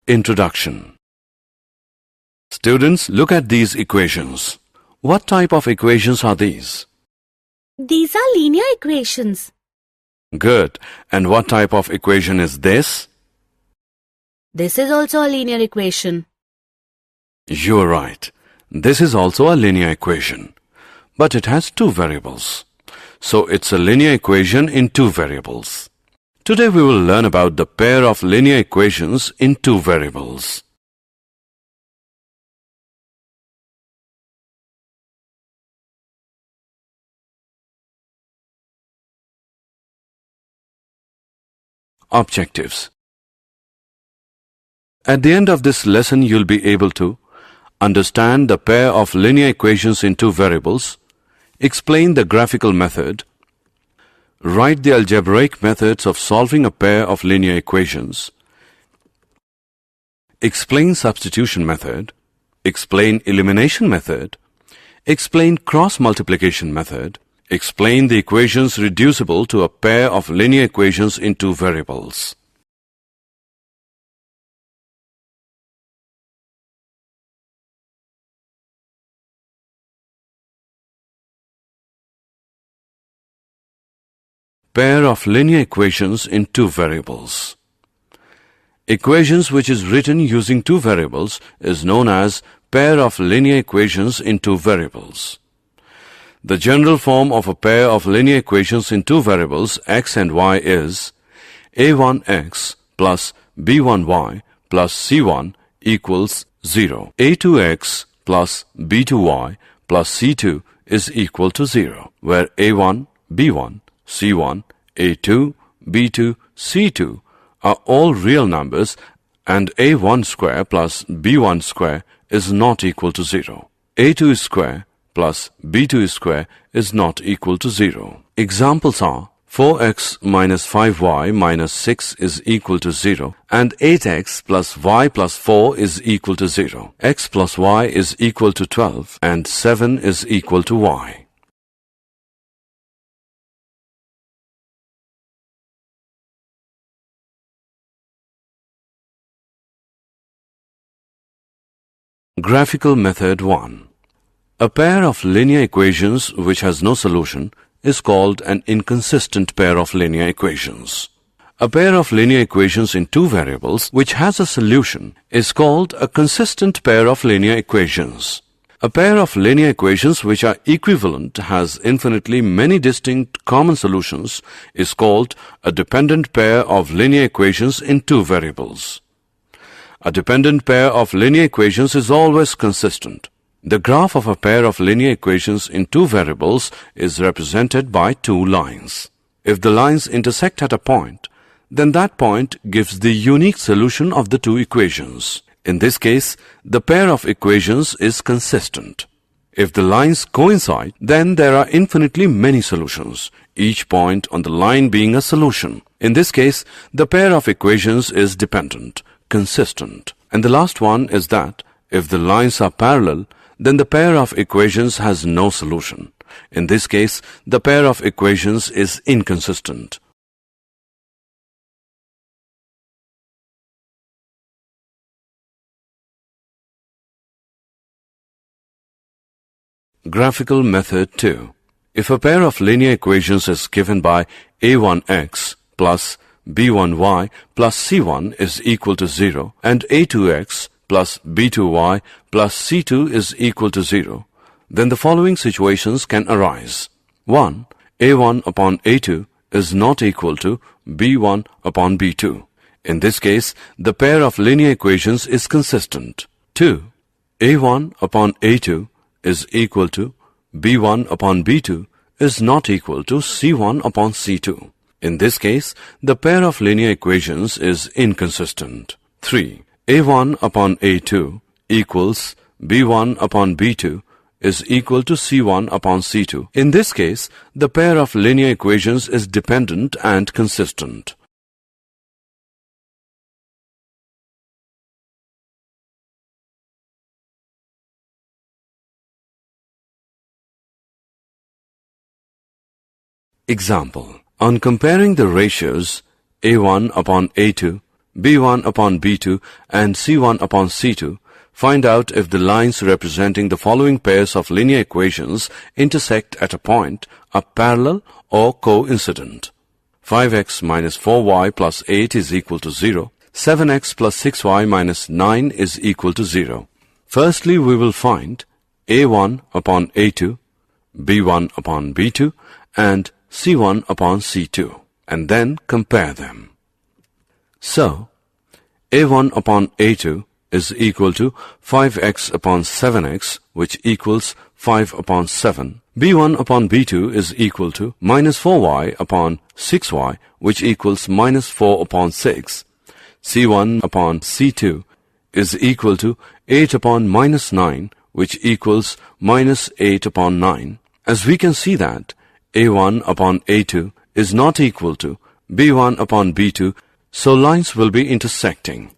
Introduction. Students, look at these equations. What type of equations are these? These are linear equations. Good. And what type of equation is this? This is also a linear equation. You're right. This is also a linear equation. But it has two variables. So it's a linear equation in two variables. Today we will learn about the pair of linear equations in two variables. Objectives. At the end of this lesson, you'll be able to understand the pair of linear equations in two variables, explain the graphical method, write the algebraic methods of solving a pair of linear equations, explain substitution method, explain elimination method, explain cross multiplication method, explain the equations reducible to a pair of linear equations in two variables. Pair of linear equations in two variables. Equations which is written using two variables is known as pair of linear equations in two variables. The general form of a pair of linear equations in two variables x and y is a1x plus b1y plus c1 equals 0. a2x plus b2y plus c2 is equal to 0, where a1, b1, c1, a2, b2, c2 are all real numbers and a1 square plus b1 square is not equal to 0. a2 square plus b2 square is not equal to 0. Examples are 4x minus 5y minus 6 is equal to 0 and 8x plus y plus 4 is equal to 0. X plus y is equal to 12 and 7 is equal to y. Graphical method 1. A pair of linear equations which has no solution is called an inconsistent pair of linear equations. A pair of linear equations in two variables which has a solution is called a consistent pair of linear equations. A pair of linear equations which are equivalent has infinitely many distinct common solutions is called a dependent pair of linear equations in two variables. A dependent pair of linear equations is always consistent. The graph of a pair of linear equations in two variables is represented by two lines. If the lines intersect at a point, then that point gives the unique solution of the two equations. In this case, the pair of equations is consistent. If the lines coincide, then there are infinitely many solutions, each point on the line being a solution. In this case, the pair of equations is dependent, consistent. And the last one is that if the lines are parallel, then the pair of equations has no solution. In this case, the pair of equations is inconsistent. Graphical method 2. If a pair of linear equations is given by a1x plus b1y plus c1 is equal to 0 and a2x plus b2y plus c2 is equal to 0, then the following situations can arise. 1. a1 upon a2 is not equal to b1 upon b2. In this case, the pair of linear equations is consistent. 2. a1 upon a2 is equal to b1 upon b2 is not equal to c1 upon c2. In this case, the pair of linear equations is inconsistent. 3. a1 upon a2 equals b1 upon b2 is equal to c1 upon c2. In this case, the pair of linear equations is dependent and consistent. Example. On comparing the ratios a1 upon a2 B1 upon B2 and C1 upon C2, find out if the lines representing the following pairs of linear equations intersect at a point are parallel or coincident. 5x minus 4y plus 8 is equal to 0. 7x plus 6y minus 9 is equal to 0. Firstly, we will find A1 upon A2, B1 upon B2, and C1 upon C2, and then compare them. So, A1 upon A2 is equal to 5x upon 7x, which equals 5 upon 7. B1 upon B2 is equal to minus 4y upon 6y, which equals minus 4 upon 6. C1 upon C2 is equal to 8 upon minus 9, which equals minus 8 upon 9. As we can see that A1 upon A2 is not equal to B1 upon B2, so lines will be intersecting.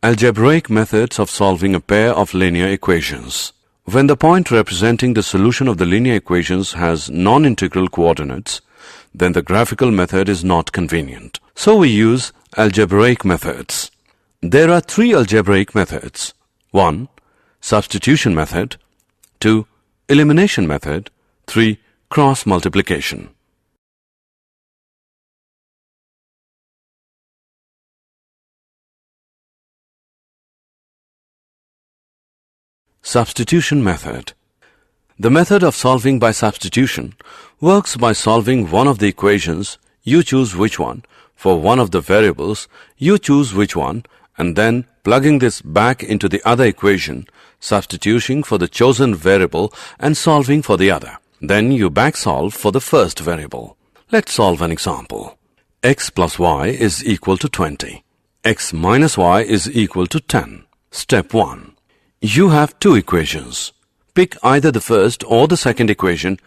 Algebraic methods of solving a pair of linear equations. When the point representing the solution of the linear equations has non-integral coordinates, then the graphical method is not convenient. So we use algebraic methods. There are three algebraic methods. 1. Substitution method. 2. Elimination method. 3. Cross multiplication. Substitution method. The method of solving by substitution works by solving one of the equations, you choose which one, for one of the variables, you choose which one, and then plugging this back into the other equation, substituting for the chosen variable and solving for the other. Then you back solve for the first variable. Let's solve an example. X plus y is equal to 20. X minus y is equal to 10. Step 1. You have two equations. Pick either the first or the second equation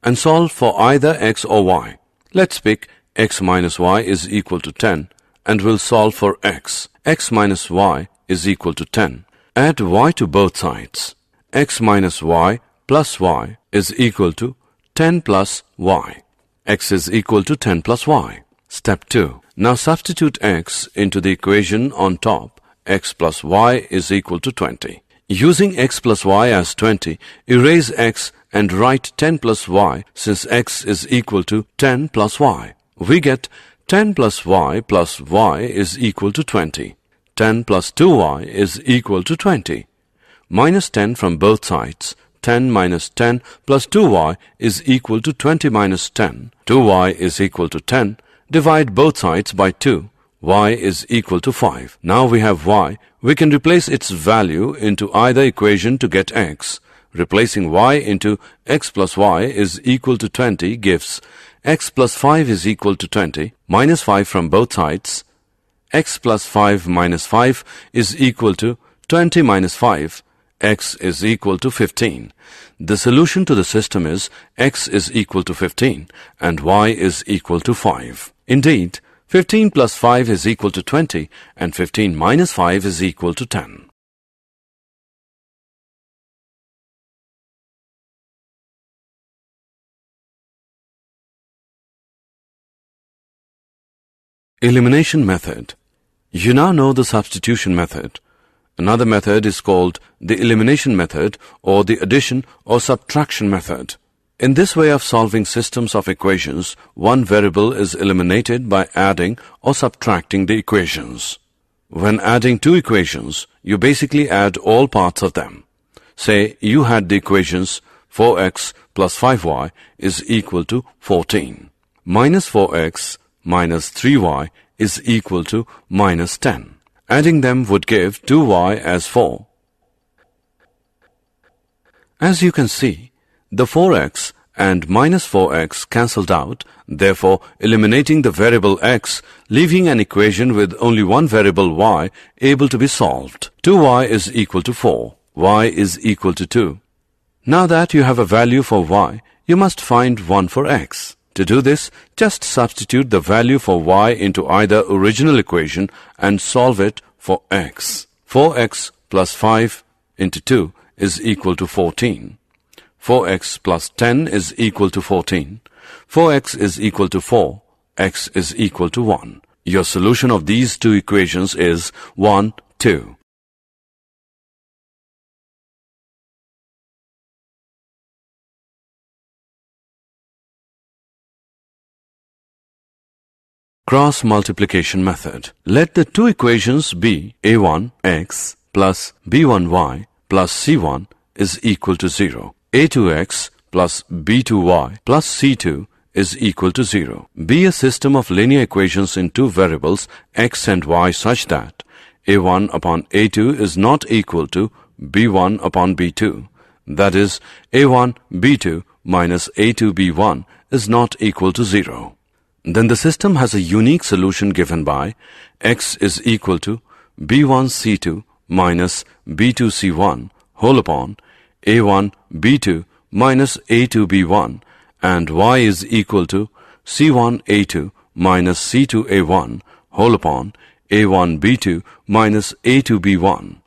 and solve for either x or y. Let's pick x minus y is equal to 10 and we'll solve for x. X minus y is equal to 10. Add y to both sides. X minus y plus y is equal to 10 plus y. X is equal to 10 plus y. Step 2. Now substitute x into the equation on top. X plus y is equal to 20. Using x plus y as 20, erase x and write 10 plus y since x is equal to 10 plus y. We get 10 plus y is equal to 20. 10 plus 2y is equal to 20. Minus 10 from both sides. 10 minus 10 plus 2y is equal to 20 minus 10. 2y is equal to 10. Divide both sides by 2. Y is equal to 5. Now we have y. We can replace its value into either equation to get x. Replacing y into x plus y is equal to 20 gives x plus 5 is equal to 20, minus 5 from both sides. X plus 5 minus 5 is equal to 20 minus 5. X is equal to 15. The solution to the system is x is equal to 15 and y is equal to 5. Indeed, 15 plus 5 is equal to 20 and 15 minus 5 is equal to 10. Elimination method. You now know the substitution method. Another method is called the elimination method or the addition or subtraction method. In this way of solving systems of equations, one variable is eliminated by adding or subtracting the equations. When adding two equations, you basically add all parts of them. Say you had the equations 4x plus 5y is equal to 14. Minus 4x minus 3y is equal to minus 10. Adding them would give 2y as 4. As you can see, the 4x and minus 4x cancelled out, therefore eliminating the variable x, leaving an equation with only one variable y able to be solved. 2y is equal to 4. Y is equal to 2. Now that you have a value for y, you must find one for x. To do this, just substitute the value for y into either original equation and solve it for x. 4x plus 5 into 2 is equal to 14. 4x plus 10 is equal to 14. 4x is equal to 4. X is equal to 1. Your solution of these two equations is 1, 2. Cross multiplication method. Let the two equations be a1x plus b1y plus c1 is equal to 0. a2x plus b2y plus c2 is equal to 0. Be a system of linear equations in two variables x and y such that a1 upon a2 is not equal to b1 upon b2. That is, a1 b2 minus a2 b1 is not equal to 0. Then the system has a unique solution given by x is equal to b1 c2 minus b2 c1 whole upon a1 b2 minus a2 b1 and y is equal to c1 a2 minus c2 a1 whole upon a1 b2 minus a2 b1.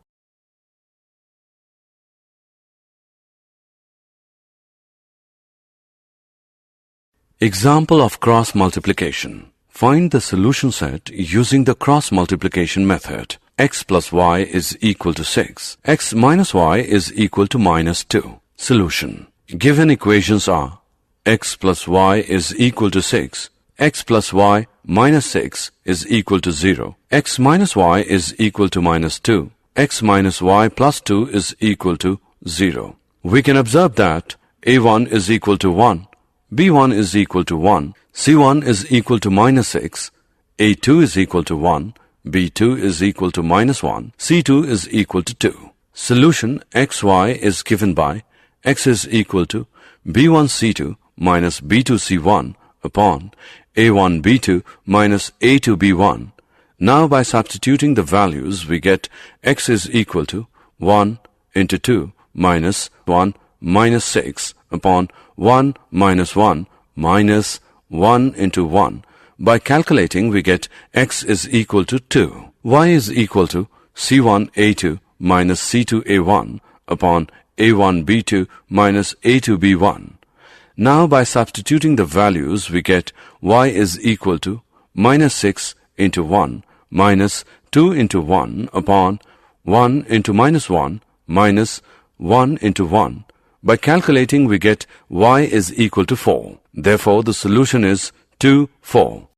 Example of cross multiplication. Find the solution set using the cross multiplication method. X plus y is equal to 6. X minus y is equal to minus 2. Solution. Given equations are x plus y is equal to 6. X plus y minus 6 is equal to 0. X minus y is equal to minus 2. X minus y plus 2 is equal to 0. We can observe that a1 is equal to 1. b1 is equal to 1, c1 is equal to minus 6, a2 is equal to 1, b2 is equal to minus 1, c2 is equal to 2. Solution xy is given by x is equal to b1 c2 minus b2 c1 upon a1 b2 minus a2 b1. Now by substituting the values we get x is equal to 1 into 2 minus 1 minus 6 upon 1 minus 1 minus 1 into 1. By calculating we get x is equal to 2. Y is equal to c1 a2 minus c2 a1 upon a1 b2 minus a2 b1. Now by substituting the values we get y is equal to minus 6 into 1 minus 2 into 1 upon 1 into minus 1 minus 1 into 1. By calculating we get y is equal to 4. Therefore the solution is 2, 4.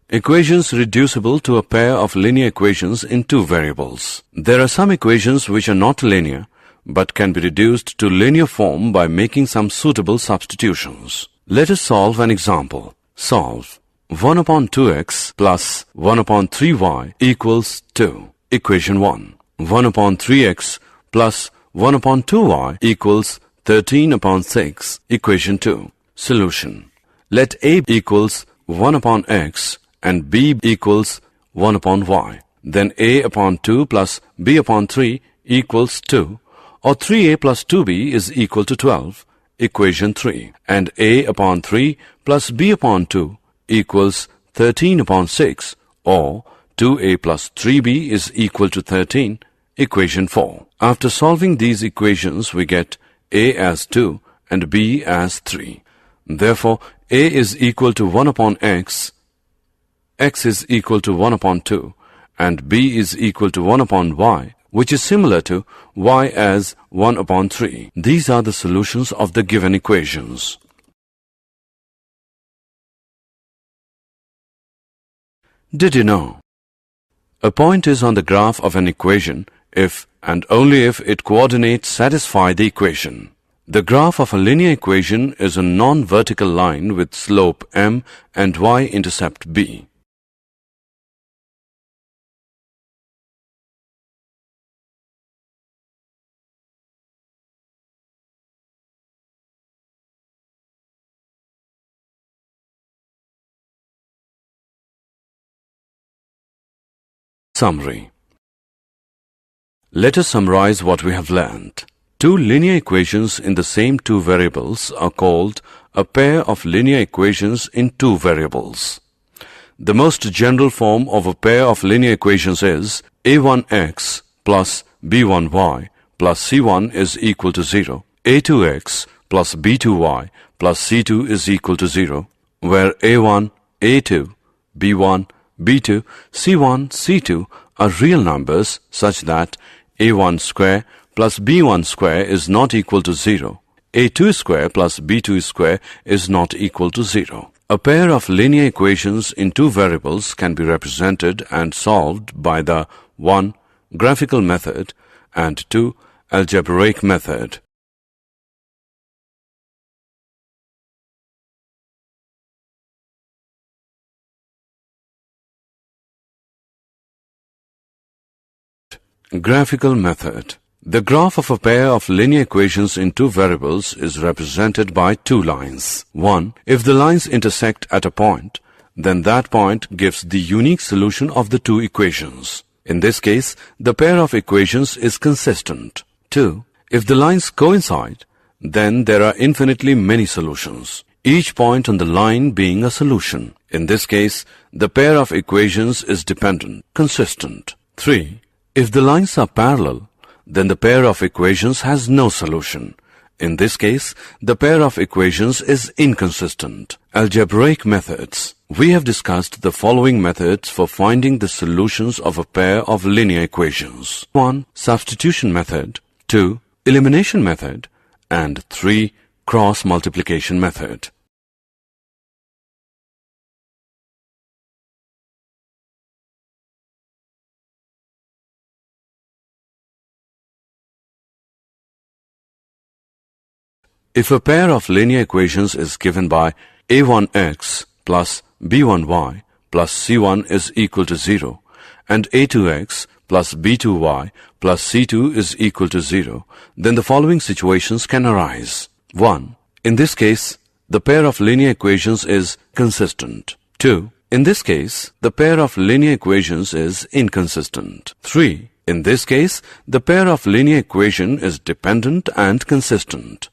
Equations reducible to a pair of linear equations in two variables. There are some equations which are not linear but can be reduced to linear form by making some suitable substitutions. Let us solve an example. Solve 1 upon 2x plus 1 upon 3y equals 2. Equation 1. 1 upon 3x plus 1 upon 2y equals 13 upon 6. Equation 2. Solution. Let a equals 1 upon x and b equals 1 upon y. Then a upon 2 plus b upon 3 equals 2, or 3a plus 2b is equal to 12. Equation 3. And a upon 3 plus b upon 2 equals 13 upon 6, or 2a plus 3b is equal to 13. Equation 4. After solving these equations we get a as 2 and b as 3. Therefore a is equal to 1 upon x, x is equal to 1 upon 2, and b is equal to 1 upon y, which is similar to y as 1 upon 3. These are the solutions of the given equations. Did you know? A point is on the graph of an equation if and only if its coordinates satisfy the equation. The graph of a linear equation is a non-vertical line with slope m and y-intercept b. Summary. Let us summarize what we have learned. Two linear equations in the same two variables are called a pair of linear equations in two variables. The most general form of a pair of linear equations is a1x plus b1y plus c1 is equal to 0. a2x plus b2y plus c2 is equal to 0, where a1, a2, b1, b2, c1, c2 are real numbers such that a1 square plus b1 square is not equal to 0. a2 square plus b2 square is not equal to 0. A pair of linear equations in two variables can be represented and solved by the 1. Graphical method and 2. Algebraic method. Graphical method. The graph of a pair of linear equations in two variables is represented by two lines. 1. If the lines intersect at a point, then that point gives the unique solution of the two equations. In this case, the pair of equations is consistent. 2. If the lines coincide, then there are infinitely many solutions, each point on the line being a solution. In this case, the pair of equations is dependent, consistent. 3. If the lines are parallel, then the pair of equations has no solution. In this case, the pair of equations is inconsistent. Algebraic methods. We have discussed the following methods for finding the solutions of a pair of linear equations. 1. Substitution method. 2. Elimination method. And 3. Cross multiplication method. If a pair of linear equations is given by a1x plus b1y plus c1 is equal to 0 and a2x plus b2y plus c2 is equal to 0, then the following situations can arise. 1. In this case, the pair of linear equations is consistent. 2. In this case, the pair of linear equations is inconsistent. 3. In this case, the pair of linear equation is dependent and consistent.